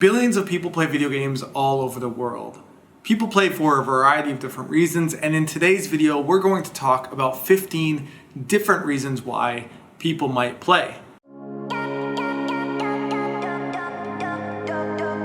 Billions of people play video games all over the world. People play for a variety of different reasons, and in today's video, we're going to talk about 15 different reasons why people might play.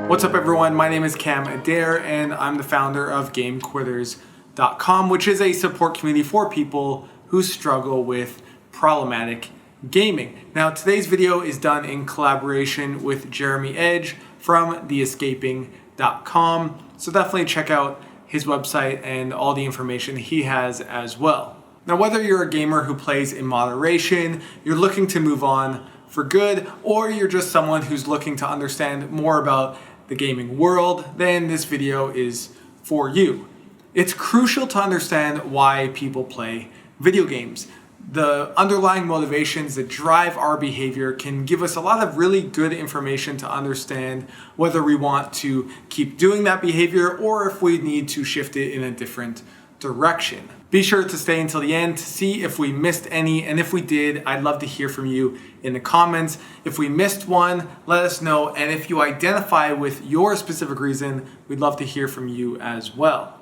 What's up everyone, my name is Cam Adair and I'm the founder of GameQuitters.com, which is a support community for people who struggle with problematic gaming. Now today's video is done in collaboration with Jeremy Edge from theescaping.com, so definitely check out his website and all the information he has as well. Now whether you're a gamer who plays in moderation, you're looking to move on for good, or you're just someone who's looking to understand more about the gaming world, then this video is for you. It's crucial to understand why people play video games. The underlying motivations that drive our behavior can give us a lot of really good information to understand whether we want to keep doing that behavior or if we need to shift it in a different direction. Be sure to stay until the end to see if we missed any, and if we did, I'd love to hear from you in the comments. If we missed one, let us know, and if you identify with your specific reason, we'd love to hear from you as well.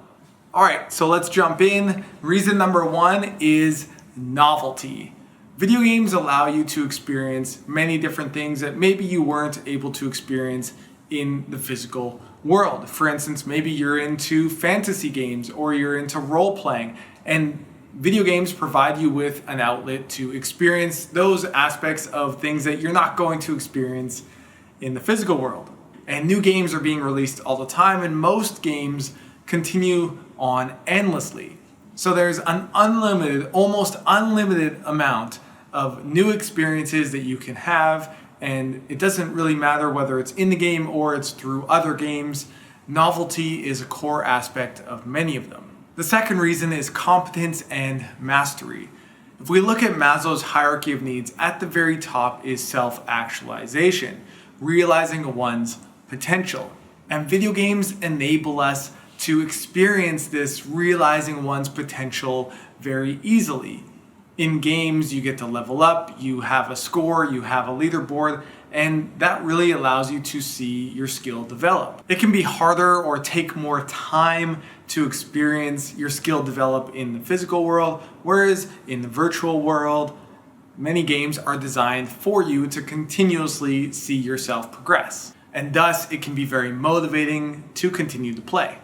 All right, so let's jump in. Reason number one is novelty. Video games allow you to experience many different things that maybe you weren't able to experience in the physical world. For instance, maybe you're into fantasy games or you're into role playing, and video games provide you with an outlet to experience those aspects of things that you're not going to experience in the physical world. And new games are being released all the time, and most games continue on endlessly. So there's an almost unlimited amount of new experiences that you can have, and it doesn't really matter whether it's in the game or it's through other games. Novelty is a core aspect of many of them. The second reason is competence and mastery. If we look at Maslow's hierarchy of needs, at the very top is self-actualization, realizing one's potential. And video games enable us to experience this realizing one's potential very easily. In games, you get to level up, you have a score, you have a leaderboard, and that really allows you to see your skill develop. It can be harder or take more time to experience your skill develop in the physical world, whereas in the virtual world, many games are designed for you to continuously see yourself progress. And thus, it can be very motivating to continue to play.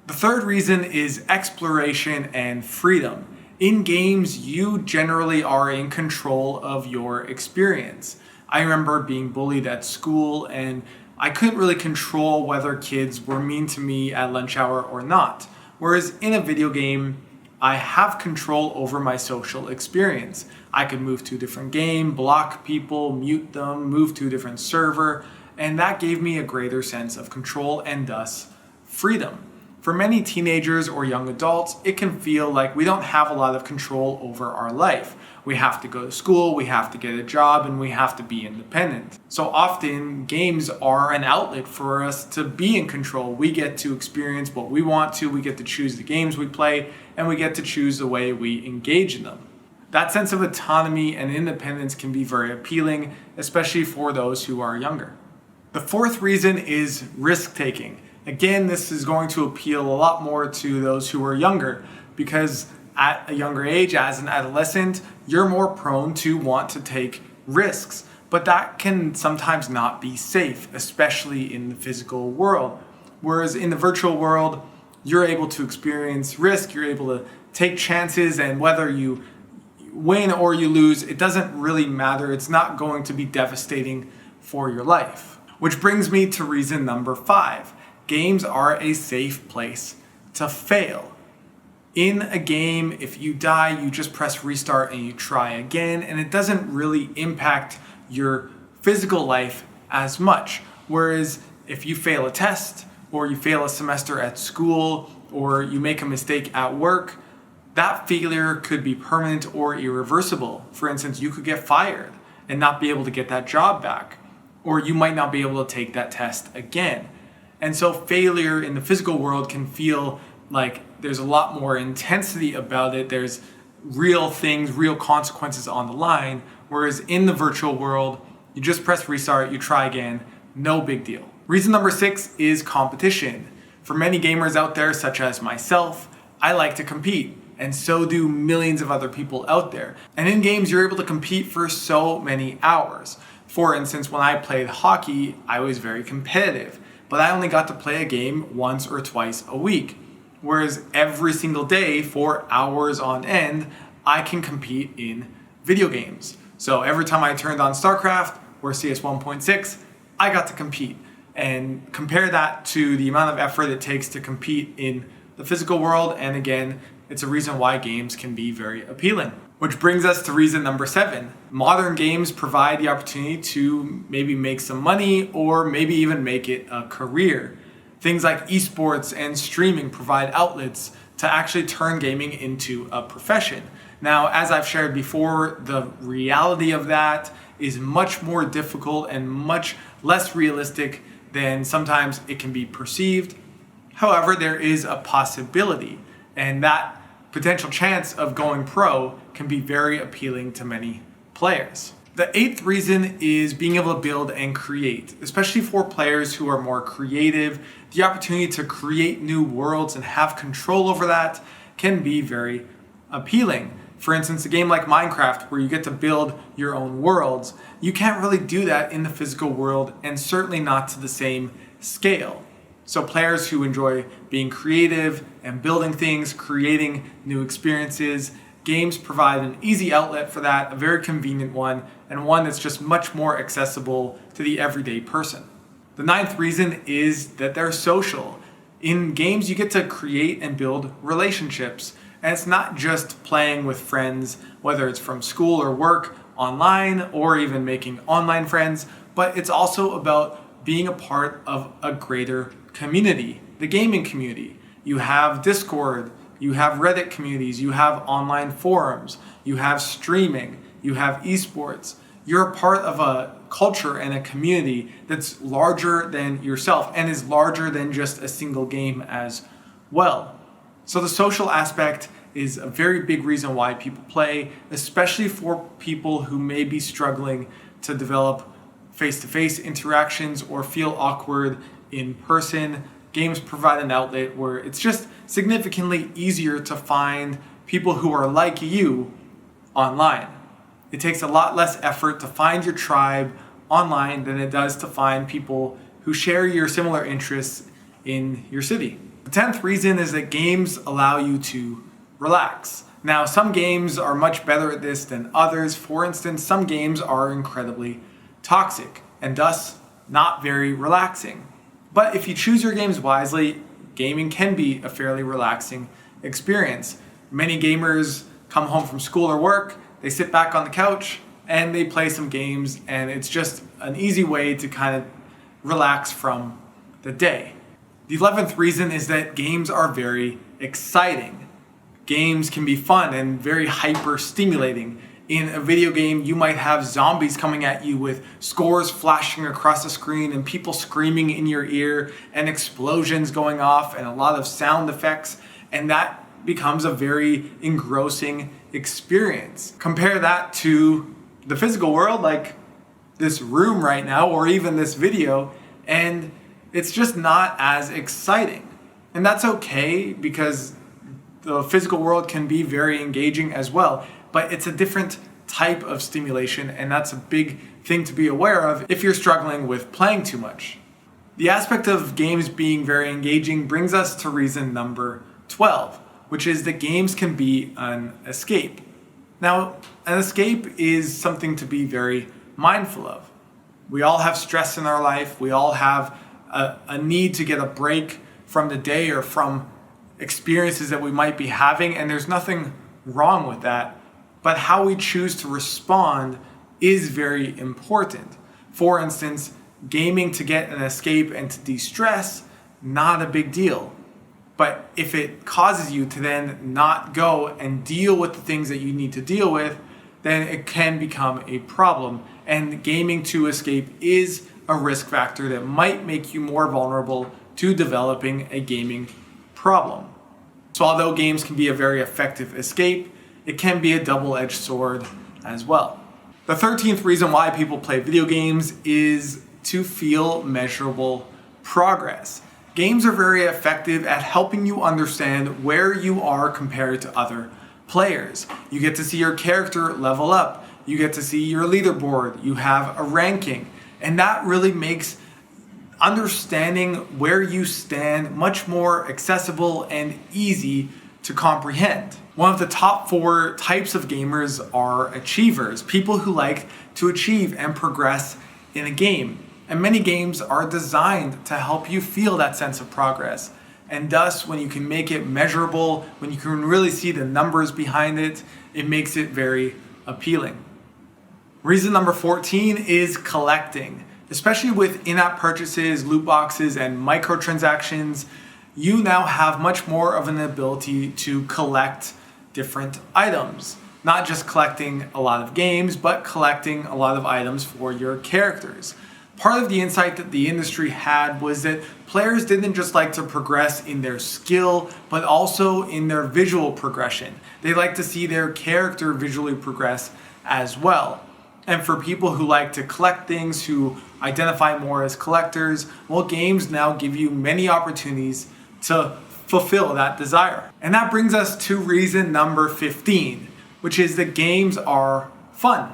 The third reason is exploration and freedom. In games, you generally are in control of your experience. I remember being bullied at school, and I couldn't really control whether kids were mean to me at lunch hour or not. Whereas in a video game, I have control over my social experience. I could move to a different game, block people, mute them, move to a different server, and that gave me a greater sense of control and thus freedom. For many teenagers or young adults, it can feel like we don't have a lot of control over our life. We have to go to school, we have to get a job, and we have to be independent. So often, games are an outlet for us to be in control. We get to experience what we want to, we get to choose the games we play, and we get to choose the way we engage in them. That sense of autonomy and independence can be very appealing, especially for those who are younger. The fourth reason is risk-taking. Again, this is going to appeal a lot more to those who are younger, because at a younger age, as an adolescent, you're more prone to want to take risks. But that can sometimes not be safe, especially in the physical world. Whereas in the virtual world, you're able to experience risk, you're able to take chances, and whether you win or you lose, it doesn't really matter. It's not going to be devastating for your life. Which brings me to reason number 5. Games are a safe place to fail. In a game, if you die, you just press restart and you try again, and it doesn't really impact your physical life as much. Whereas if you fail a test, or you fail a semester at school, or you make a mistake at work, that failure could be permanent or irreversible. For instance, you could get fired and not be able to get that job back, or you might not be able to take that test again. And so failure in the physical world can feel like there's a lot more intensity about it. There's real things, real consequences on the line. Whereas in the virtual world, you just press restart, you try again, no big deal. Reason number 6 is competition. For many gamers out there, such as myself, I like to compete, and so do millions of other people out there. And in games, you're able to compete for so many hours. For instance, when I played hockey, I was very competitive, but I only got to play a game once or twice a week. Whereas every single day for hours on end, I can compete in video games. So every time I turned on StarCraft or CS 1.6, I got to compete. And compare that to the amount of effort it takes to compete in the physical world, and again, it's a reason why games can be very appealing. Which brings us to reason number 7. Modern games provide the opportunity to maybe make some money or maybe even make it a career. Things like esports and streaming provide outlets to actually turn gaming into a profession. Now, as I've shared before, the reality of that is much more difficult and much less realistic than sometimes it can be perceived. However, there is a possibility, and that potential chance of going pro can be very appealing to many players. The 8th reason is being able to build and create, especially for players who are more creative. The opportunity to create new worlds and have control over that can be very appealing. For instance, a game like Minecraft, where you get to build your own worlds, you can't really do that in the physical world, and certainly not to the same scale. So players who enjoy being creative and building things, creating new experiences, games provide an easy outlet for that, a very convenient one, and one that's just much more accessible to the everyday person. The 9th reason is that they're social. In games, you get to create and build relationships. And it's not just playing with friends, whether it's from school or work, online, or even making online friends, but it's also about being a part of a greater community, the gaming community. You have Discord, you have Reddit communities, you have online forums, you have streaming, you have esports. You're a part of a culture and a community that's larger than yourself and is larger than just a single game as well. So the social aspect is a very big reason why people play, especially for people who may be struggling to develop face-to-face interactions or feel awkward in person. Games provide an outlet where it's just significantly easier to find people who are like you online. It takes a lot less effort to find your tribe online than it does to find people who share your similar interests in your city. The 10th reason is that games allow you to relax. Now, some games are much better at this than others. For instance, some games are incredibly toxic and thus not very relaxing. But if you choose your games wisely, gaming can be a fairly relaxing experience. Many gamers come home from school or work, they sit back on the couch and they play some games, and it's just an easy way to kind of relax from the day. The 11th reason is that games are very exciting. Games can be fun and very hyper stimulating. In a video game, you might have zombies coming at you with scores flashing across the screen and people screaming in your ear and explosions going off and a lot of sound effects, and that becomes a very engrossing experience. Compare that to the physical world, like this room right now or even this video, and it's just not as exciting. And that's okay, because the physical world can be very engaging as well, but it's a different type of stimulation, and that's a big thing to be aware of if you're struggling with playing too much. The aspect of games being very engaging brings us to reason number 12, which is that games can be an escape. Now, an escape is something to be very mindful of. We all have stress in our life. We all have a need to get a break from the day or from experiences that we might be having, and there's nothing wrong with that. But how we choose to respond is very important. For instance, gaming to get an escape and to de-stress, not a big deal. But if it causes you to then not go and deal with the things that you need to deal with, then it can become a problem. And gaming to escape is a risk factor that might make you more vulnerable to developing a gaming problem. So although games can be a very effective escape, it can be a double-edged sword as well. The 13th reason why people play video games is to feel measurable progress. Games are very effective at helping you understand where you are compared to other players. You get to see your character level up. You get to see your leaderboard. You have a ranking. And that really makes understanding where you stand much more accessible and easy to comprehend. One of the top 4 types of gamers are achievers, people who like to achieve and progress in a game. And many games are designed to help you feel that sense of progress. And thus, when you can make it measurable, when you can really see the numbers behind it, it makes it very appealing. Reason number 14 is collecting. Especially with in-app purchases, loot boxes, and microtransactions, you now have much more of an ability to collect different items. Not just collecting a lot of games, but collecting a lot of items for your characters. Part of the insight that the industry had was that players didn't just like to progress in their skill, but also in their visual progression. They like to see their character visually progress as well. And for people who like to collect things, who identify more as collectors, well, games now give you many opportunities to fulfill that desire. And that brings us to reason number 15, which is that games are fun.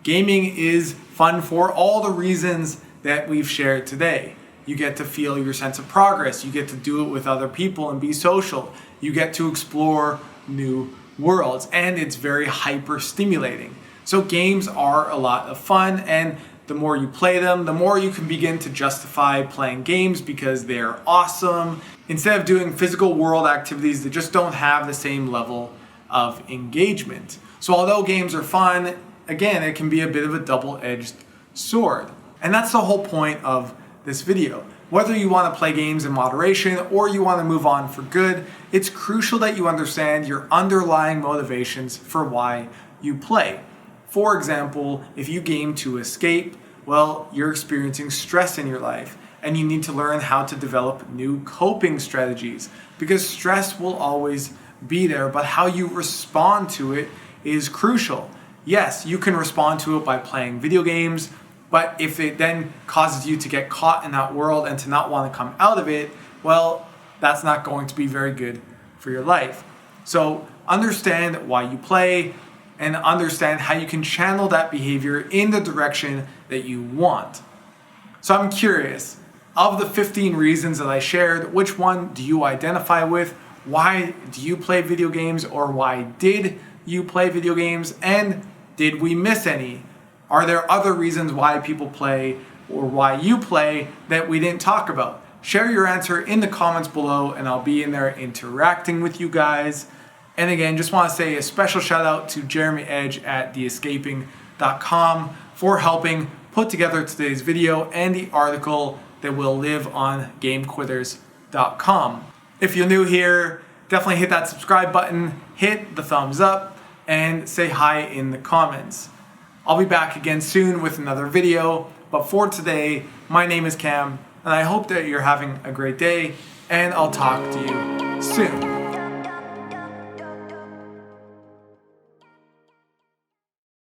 Gaming is fun for all the reasons that we've shared today. You get to feel your sense of progress. You get to do it with other people and be social. You get to explore new worlds, and it's very hyper stimulating. So games are a lot of fun, and the more you play them, the more you can begin to justify playing games because they're awesome, instead of doing physical world activities that just don't have the same level of engagement. So although games are fun, again, it can be a bit of a double-edged sword. And that's the whole point of this video. Whether you want to play games in moderation or you want to move on for good, it's crucial that you understand your underlying motivations for why you play. For example, if you game to escape, well, you're experiencing stress in your life and you need to learn how to develop new coping strategies because stress will always be there, but how you respond to it is crucial. Yes, you can respond to it by playing video games, but if it then causes you to get caught in that world and to not want to come out of it, well, that's not going to be very good for your life. So understand why you play, and understand how you can channel that behavior in the direction that you want. So I'm curious, of the 15 reasons that I shared, which one do you identify with? Why do you play video games, or why did you play video games? And did we miss any? Are there other reasons why people play or why you play that we didn't talk about? Share your answer in the comments below and I'll be in there interacting with you guys. And again, just want to say a special shout out to Jeremy Edge at theescaping.com for helping put together today's video and the article that will live on gamequitters.com. If you're new here, definitely hit that subscribe button, hit the thumbs up, and say hi in the comments. I'll be back again soon with another video, but for today, my name is Cam, and I hope that you're having a great day, and I'll talk to you soon.